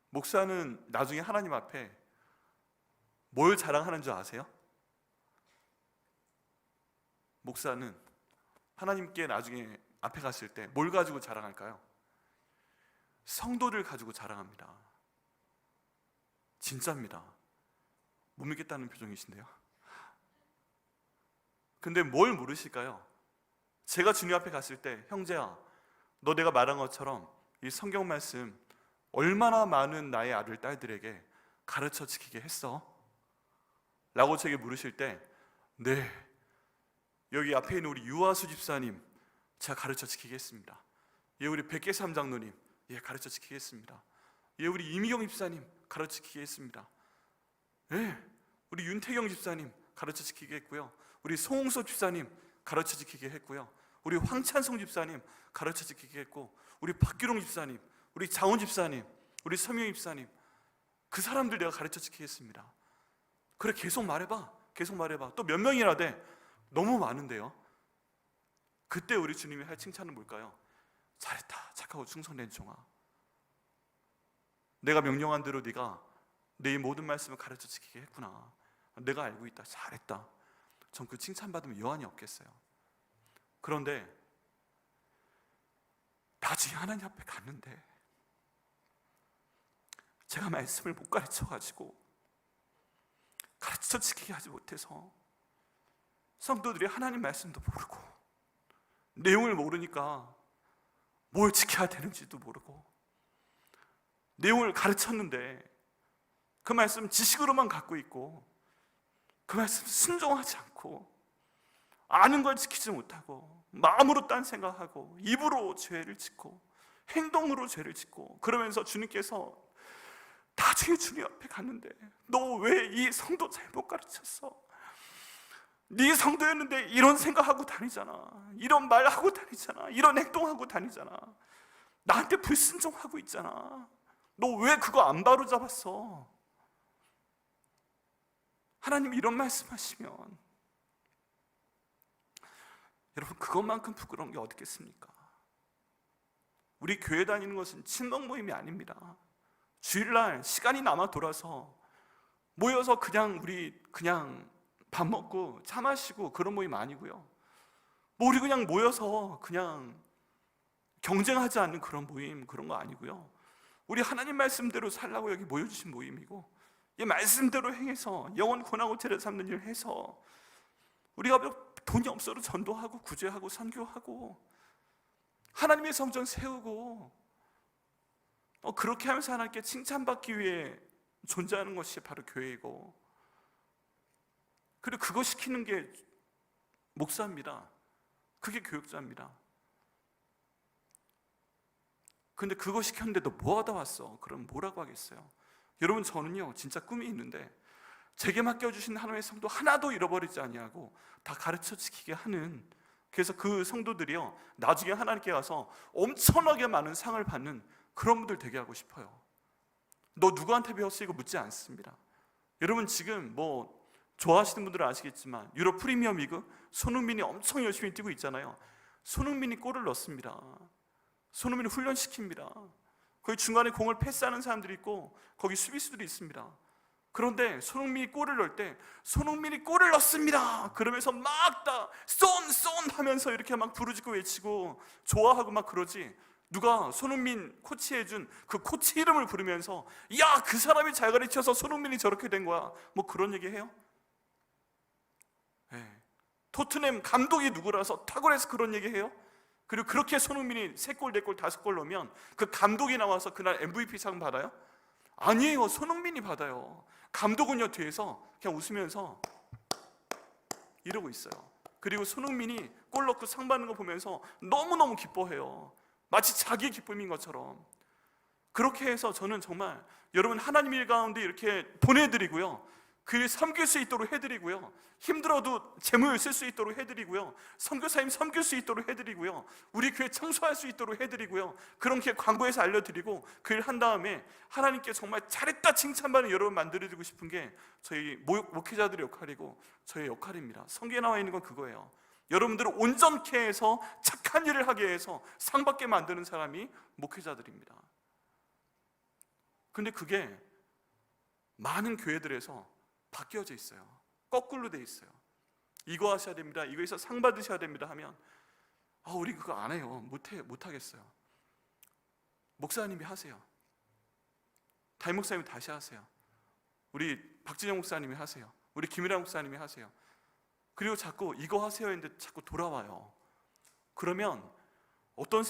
목사는 나중에 하나님 앞에 뭘 자랑하는 줄 아세요? 목사는 하나님께 나중에 앞에 갔을 때 뭘 가지고 자랑할까요? 성도를 가지고 자랑합니다. 진짜입니다. 못 믿겠다는 표정이신데요. 근데 뭘 물으실까요? 제가 주님 앞에 갔을 때, 형제야, 너 내가 말한 것처럼 이 성경 말씀 얼마나 많은 나의 아들, 딸들에게 가르쳐 지키게 했어? 라고 제게 물으실 때, 네, 여기 앞에 있는 우리 유아수 집사님 제가 가르쳐 지키겠습니다. 예, 우리 백계삼 장로님, 예, 가르쳐 지키겠습니다. 예, 우리 이미경 집사님 가르쳐 지키겠습니다. 예, 우리 윤태경 집사님 가르쳐 지키겠고요. 우리 송홍섭 집사님 가르쳐 지키게 했고요. 우리 황찬성 집사님 가르쳐 지키게 했고, 우리 박규롱 집사님, 우리 장원 집사님, 우리 서명 집사님, 그 사람들 내가 가르쳐 지키게 했습니다. 그래, 계속 말해봐. 계속 말해봐. 또 몇 명이나 돼? 너무 많은데요. 그때 우리 주님이 할 칭찬은 뭘까요? 잘했다, 착하고 충성된 종아. 내가 명령한 대로 네가 내 모든 말씀을 가르쳐 지키게 했구나. 내가 알고 있다. 잘했다. 전 그 칭찬받으면 여한이 없겠어요. 그런데 나중에 하나님 앞에 갔는데 제가 말씀을 못 가르쳐가지고 가르쳐 지키게 하지 못해서 성도들이 하나님 말씀도 모르고 내용을 모르니까 뭘 지켜야 되는지도 모르고 내용을 가르쳤는데 그 말씀 지식으로만 갖고 있고 그 말씀 순종하지 않고 아는 걸 지키지 못하고 마음으로 딴 생각하고 입으로 죄를 짓고 행동으로 죄를 짓고 그러면서 주님께서 나중에 주님 앞에 갔는데 너 왜 이 성도 잘못 가르쳤어? 네 성도였는데 이런 생각하고 다니잖아, 이런 말하고 다니잖아, 이런 행동하고 다니잖아, 나한테 불순종하고 있잖아, 너 왜 그거 안 바로잡았어? 하나님이 이런 말씀하시면 여러분, 그것만큼 부끄러운 게 어디 있겠습니까? 우리 교회 다니는 것은 친목 모임이 아닙니다. 주일날 시간이 남아 돌아서 모여서 우리 밥 먹고 차 마시고 그런 모임 아니고요. 우리 그냥 모여서 그냥 경쟁하지 않는 그런 모임, 그런 거 아니고요. 우리 하나님 말씀대로 살라고 여기 모여주신 모임이고, 이 말씀대로 행해서 영혼 권하고 죄를 삼는 일을 해서 우리가 돈이 없어도 전도하고 구제하고 선교하고 하나님의 성전 세우고 그렇게 하면서 하나님께 칭찬받기 위해 존재하는 것이 바로 교회이고, 그리고 그거 시키는 게 목사입니다. 그게 교육자입니다. 근데 그거 시켰는데 너 뭐 하다 왔어? 그럼 뭐라고 하겠어요? 여러분, 저는요 진짜 꿈이 있는데 제게 맡겨주신 하나님의 성도 하나도 잃어버리지 아니하고 다 가르쳐 지키게 하는, 그래서 그 성도들이요 나중에 하나님께 가서 엄청나게 많은 상을 받는 그런 분들 되게 하고 싶어요. 너 누구한테 배웠어? 이거 묻지 않습니다. 여러분, 지금 좋아하시는 분들은 아시겠지만 유럽 프리미어 리그 손흥민이 엄청 열심히 뛰고 있잖아요. 손흥민이 골을 넣습니다. 손흥민이 훈련시킵니다. 거기 중간에 공을 패스하는 사람들이 있고 거기 수비수들이 있습니다. 그런데 손흥민이 골을 넣을 때 손흥민이 골을 넣습니다 그러면서 막 다 쏜 하면서 이렇게 막 부르짖고 외치고 좋아하고 막 그러지, 누가 손흥민 코치해준 그 코치 이름을 부르면서 야, 그 사람이 잘 가르쳐서 손흥민이 저렇게 된 거야, 그런 얘기 해요? 네. 토트넘 감독이 누구라서 탁월해서 그런 얘기 해요? 그리고 그렇게 손흥민이 3골, 4골, 5골 넣으면 그 감독이 나와서 그날 MVP 상 받아요? 아니에요. 손흥민이 받아요. 감독은요 뒤에서 그냥 웃으면서 이러고 있어요. 그리고 손흥민이 골 넣고 상 받는 거 보면서 너무너무 기뻐해요. 마치 자기 기쁨인 것처럼. 그렇게 해서 저는 정말 여러분 하나님 일 가운데 이렇게 보내드리고요, 그 섬길 수 있도록 해드리고요, 힘들어도 재물을 쓸 수 있도록 해드리고요, 선교사님 섬길 수 있도록 해드리고요, 우리 교회 청소할 수 있도록 해드리고요, 그렇게 광고해서 알려드리고 그 일 한 다음에 하나님께 정말 잘했다 칭찬받는 여러분 만들어드리고 싶은 게 저희 목회자들의 역할이고 저의 역할입니다. 성경에 나와 있는 건 그거예요. 여러분들을 온전케 해서 착한 일을 하게 해서 상 받게 만드는 사람이 목회자들입니다. 근데 그게 많은 교회들에서 바뀌어져 있어요. 거꾸로 돼 있어요. 이거 하셔야 됩니다, 이거에서 상 받으셔야 됩니다 하면 우리 그거 안 해요. 못하겠어요. 목사님이 하세요. 담임 목사님이 다시 하세요. 우리 박진영 목사님이 하세요. 우리 김일환 목사님이 하세요. 그리고 자꾸 이거 하세요 했는데 자꾸 돌아와요. 그러면 어떤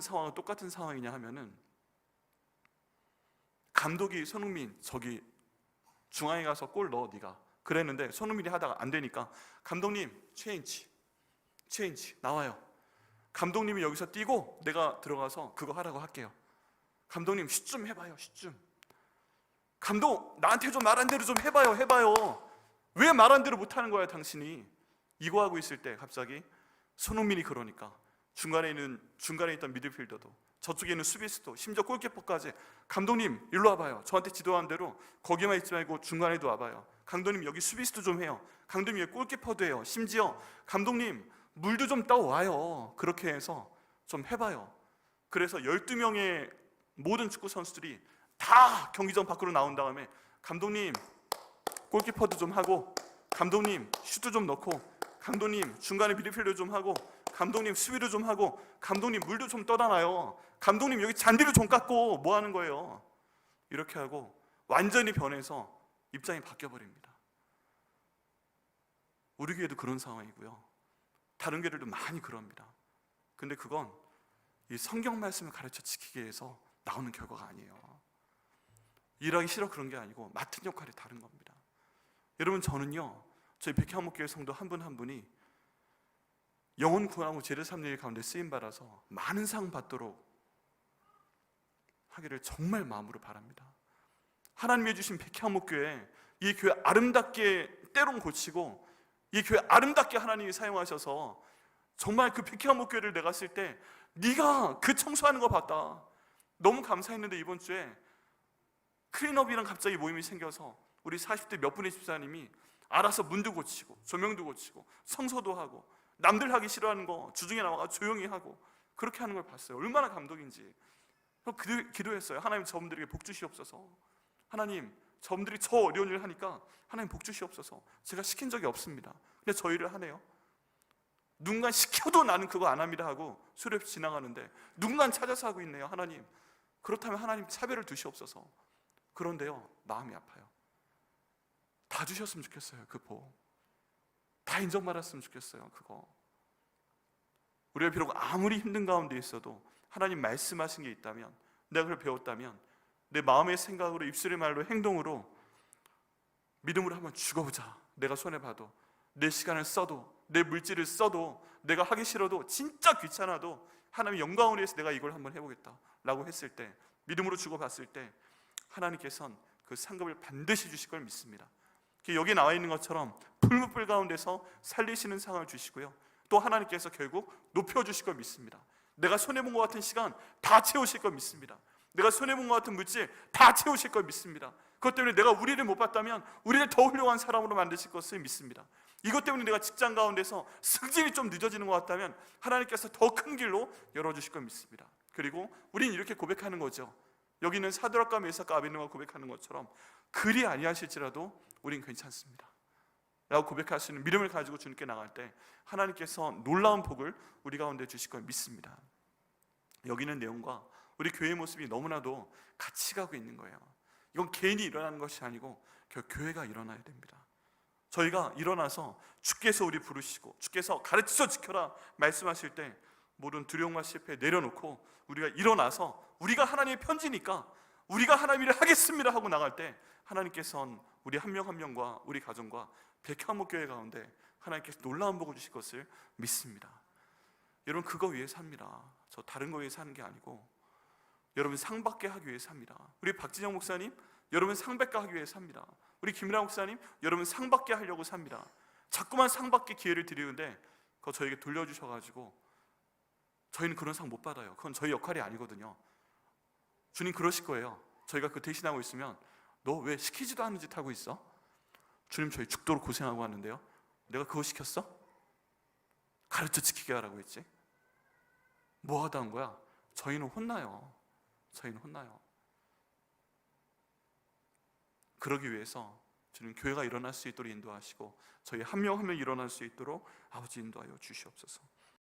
상황은 똑같은 상황이냐 하면은, 감독이 손흥민 저기 중앙에 가서 골 넣어 네가 그랬는데 손흥민이 하다가 안 되니까 감독님 체인지 나와요. 감독님이 여기서 뛰고 내가 들어가서 그거 하라고 할게요. 감독님 슛 좀 해봐요. 감독 나한테 좀 말한 대로 좀 해봐요. 왜 말한 대로 못하는 거야 당신이? 이거 하고 있을 때 갑자기 손흥민이 그러니까 중간에 있던 미드필더도, 저쪽에 있는 수비수도, 심지어 골키퍼까지, 감독님 일로 와봐요. 저한테 지도한 대로 거기만 있지 말고 중간에도 와봐요. 감독님 여기 수비수도 좀 해요. 감독님 여기 골키퍼도 해요. 심지어 감독님 물도 좀 떠와요. 그렇게 해서 좀 해봐요. 그래서 12명의 모든 축구 선수들이 다 경기장 밖으로 나온 다음에 감독님 골키퍼도 좀 하고, 감독님 슛도 좀 넣고, 감독님 중간에 미드필더 좀 하고, 감독님 수비도 좀 하고, 감독님 물도 좀 떠다 놔요. 감독님 여기 잔디도 좀 깎고, 뭐 하는 거예요? 이렇게 하고 완전히 변해서 입장이 바뀌어버립니다. 우리 교회도 그런 상황이고요, 다른 교회들도 많이 그럽니다. 근데 그건 이 성경 말씀을 가르쳐 지키기 위해서 나오는 결과가 아니에요. 일하기 싫어 그런 게 아니고 맡은 역할이 다른 겁니다. 여러분, 저는요 저희 백향목교회 성도 한 분 한 분이 영혼 구원하고 제를 삼는 일 가운데 쓰임받아서 많은 상 받도록 하기를 정말 마음으로 바랍니다. 하나님이 주신 백향목교회, 이 교회 아름답게 때론 고치고 이 교회 아름답게 하나님이 사용하셔서 정말 그 백향목교회를 내가 쓸 때 네가 그 청소하는 거 봤다, 너무 감사했는데 이번 주에 클린업이랑 갑자기 모임이 생겨서 우리 40대 몇 분의 집사님이 알아서 문도 고치고 조명도 고치고 청소도 하고 남들 하기 싫어하는 거 주중에 나와서 조용히 하고 그렇게 하는 걸 봤어요. 얼마나 감동인지. 기도했어요. 하나님 저분들에게 복 주시옵소서. 하나님 저분들이 저 어려운 일을 하니까 하나님 복 주시옵소서. 제가 시킨 적이 없습니다. 근데 저 일을 하네요. 누군가 시켜도 나는 그거 안 합니다 하고 수리 없이 지나가는데 누군가 찾아서 하고 있네요. 하나님, 그렇다면 하나님 차별을 두시옵소서. 그런데요 마음이 아파요. 다 주셨으면 좋겠어요. 그 복 다 인정받았으면 좋겠어요. 그거 우리가 비록 아무리 힘든 가운데 있어도 하나님 말씀하신 게 있다면, 내가 그걸 배웠다면 내 마음의 생각으로, 입술의 말로, 행동으로 믿음으로 한번 죽어보자. 내가 손해봐도, 내 시간을 써도, 내 물질을 써도, 내가 하기 싫어도, 진짜 귀찮아도 하나님의 영광을 위해서 내가 이걸 한번 해보겠다 라고 했을 때, 믿음으로 죽어봤을 때 하나님께서는 그 상급을 반드시 주실 걸 믿습니다. 여기 나와 있는 것처럼 풀무불 가운데서 살리시는 상을 주시고요, 또 하나님께서 결국 높여주실 걸 믿습니다. 내가 손해본 것 같은 시간 다 채우실 걸 믿습니다. 내가 손해본 것 같은 물질 다 채우실 걸 믿습니다. 그것 때문에 내가 우리를 못 봤다면 우리를 더 훌륭한 사람으로 만드실 것을 믿습니다. 이것 때문에 내가 직장 가운데서 승진이 좀 늦어지는 것 같다면 하나님께서 더 큰 길로 열어주실 걸 믿습니다. 그리고 우린 이렇게 고백하는 거죠. 여기는 사드락과 메삭과 아벳네고가 고백하는 것처럼 그리 아니하실지라도 우린 괜찮습니다 라고 고백할 수 있는 믿음을 가지고 주님께 나갈 때 하나님께서 놀라운 복을 우리 가운데 주실 걸 믿습니다. 여기 있는 내용과 우리 교회의 모습이 너무나도 같이 가고 있는 거예요. 이건 개인이 일어나는 것이 아니고 교회가 일어나야 됩니다. 저희가 일어나서 주께서 우리 부르시고 주께서 가르쳐 지켜라 말씀하실 때 모든 두려움과 실패 내려놓고 우리가 일어나서 우리가 하나님의 편지니까 우리가 하나님 일을 하겠습니다 하고 나갈 때 하나님께서는 우리 한 명 한 명과 우리 가정과 백향목교회 가운데 하나님께서 놀라운 복을 주실 것을 믿습니다. 여러분, 그거 위해 삽니다. 저 다른 거 위해 사는 게 아니고 여러분 상 받게 하기 위해 삽니다. 우리 박진영 목사님, 여러분 상 받게 하기 위해 삽니다. 우리 김일환 목사님, 여러분 상 받게 하려고 삽니다. 자꾸만 상 받게 기회를 드리는데 그거 저에게 돌려주셔가지고 저희는 그런 상 못 받아요. 그건 저희 역할이 아니거든요. 주님 그러실 거예요. 저희가 그 대신하고 있으면 너 왜 시키지도 않은 짓 하고 있어? 주님 저희 죽도록 고생하고 하는데요, 내가 그거 시켰어? 가르쳐 지키게 하라고 했지? 뭐 하다 한 거야? 저희는 혼나요. 저희는 혼나요. 그러기 위해서 주님 교회가 일어날 수 있도록 인도하시고 저희 한 명 한 명 일어날 수 있도록 아버지 인도하여 주시옵소서.